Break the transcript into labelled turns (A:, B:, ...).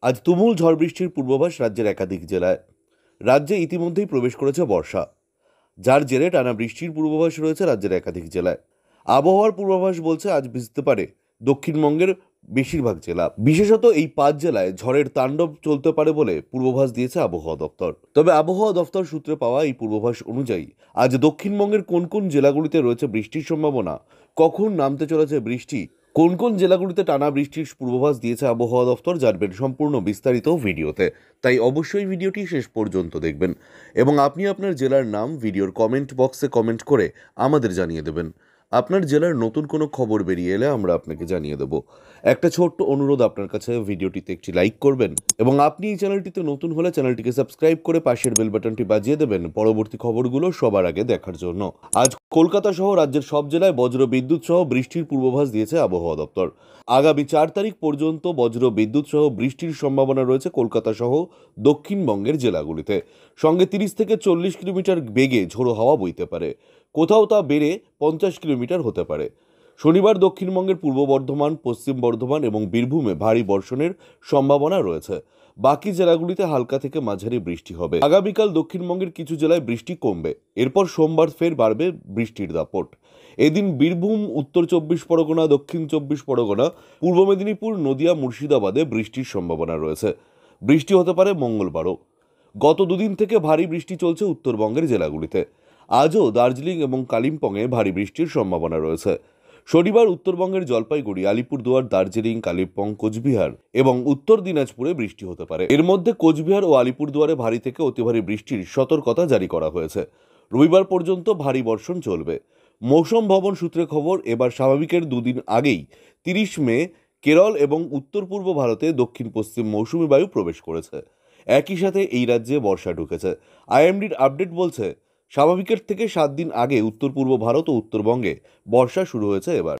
A: আজ তুমুল ঝড় বৃষ্টির পূর্বাভাস রাজ্যের একাধিক জেলায়। রাজ্যে ইতিমধ্যেই প্রবেশ করেছে বর্ষা, যার জেরে টানা বৃষ্টির পূর্বাভাস রয়েছে রাজ্যের একাধিক জেলায়। আবহাওয়ার পূর্বাভাস বলছে আজ ভিজতে পারে দক্ষিণবঙ্গের বেশিরভাগ জেলা, বিশেষত এই 5 জেলায় ঝড়ের তাণ্ডব চলতে পারে বলে পূর্বাভাস দিয়েছে আবহাওয়া দপ্তর। তবে আবহাওয়া দপ্তর সূত্রে পাওয়া এই পূর্বাভাস অনুযায়ী আজ দক্ষিণবঙ্গের কোন কোন জেলাগুলিতে রয়েছে বৃষ্টির সম্ভাবনা, কখন নামতে চলেছে বৃষ্টি, কোন কোন জেলাগুলিতে টানা বৃষ্টির পূর্বাভাস দিয়েছে আবহাওয়া দপ্তর, জানবেন সম্পূর্ণ বিস্তারিত ভিডিওতে। তাই অবশ্যই ভিডিওটি শেষ পর্যন্ত দেখবেন এবং আপনি আপনার জেলার নাম ভিডিওর কমেন্ট বক্সে কমেন্ট করে আমাদের জানিয়ে দেবেন। আপনার জেলার নতুন কোনো খবর বেরিয়ে এলে আমরা আপনাকে জানিয়ে দেব। একটা ছোট্ট অনুরোধ আপনার কাছে, ভিডিওটিতে একটি লাইক করবেন এবং আপনি এই চ্যানেলটিতে নতুন হলে চ্যানেলটিকে সাবস্ক্রাইব করে পাশের বেল বাটনটি বাজিয়ে দেবেন পরবর্তী খবরগুলো সবার আগে দেখার জন্য। আজ কলকাতা সহ রাজ্যের সব জেলায় বজ্র বিদ্যুৎ সহ বৃষ্টির পূর্বাভাস দিয়েছে আবহাওয়া দপ্তর। আগামী 4 তারিখ পর্যন্ত বজ্র বিদ্যুৎ সহ বৃষ্টির সম্ভাবনা রয়েছে কলকাতা সহ দক্ষিণবঙ্গের জেলাগুলিতে। সঙ্গে 30 থেকে 40 কিলোমিটার বেগে ঝোড়ো হাওয়া বইতে পারে, কোথাও তা বেড়ে 50 কিলোমিটার হতে পারে। শনিবার দক্ষিণবঙ্গের পূর্ব বর্ধমান, পশ্চিম বর্ধমান এবং বীরভূমে ভারী বর্ষণের সম্ভাবনা রয়েছে। বাকি জেলাগুলিতে হালকা থেকে মাঝারি বৃষ্টি হবে। আগামীকাল দক্ষিণবঙ্গের কিছু জেলায় বৃষ্টি কমবে, এরপর সোমবার ফের বাড়বে বৃষ্টির দাপট। এদিন বীরভূম, উত্তর 24 পরগনা, দক্ষিণ 24 পরগনা, পূর্ব মেদিনীপুর, নদিয়া, মুর্শিদাবাদে বৃষ্টির সম্ভাবনা রয়েছে। বৃষ্টি হতে পারে মঙ্গলবারও। গত দুদিন থেকে ভারী বৃষ্টি চলছে উত্তরবঙ্গের জেলাগুলিতে। আজও দার্জিলিং এবং কালিম্পংয়ে ভারী বৃষ্টির সম্ভাবনা রয়েছে। শনিবার উত্তরবঙ্গের জলপাইগুড়ি, আলিপুরদুয়ার, দার্জিলিং, কালিম্পং, কোচবিহার এবং উত্তর দিনাজপুরে বৃষ্টি হতে পারে। এর মধ্যে কোচবিহার ও আলিপুরদুয়ারে ভারী থেকে অতি ভারী বৃষ্টির সতর্কতা জারি করা হয়েছে। রবিবার পর্যন্ত ভারী বর্ষণ চলবে। মৌসুম ভবন সূত্রে খবর, এবার স্বাভাবিকের দুদিন আগেই 30 মে কেরল এবং উত্তর পূর্ব ভারতে দক্ষিণ পশ্চিম মৌসুমী বায়ু প্রবেশ করেছে। একই সাথে এই রাজ্যে বর্ষা ঢুকেছে। আইএমডির আপডেট বলছে স্বাভাবিকের থেকে 7 দিন আগে উত্তর পূর্ব ভারত ও উত্তরবঙ্গে বর্ষা শুরু হয়েছে এবার।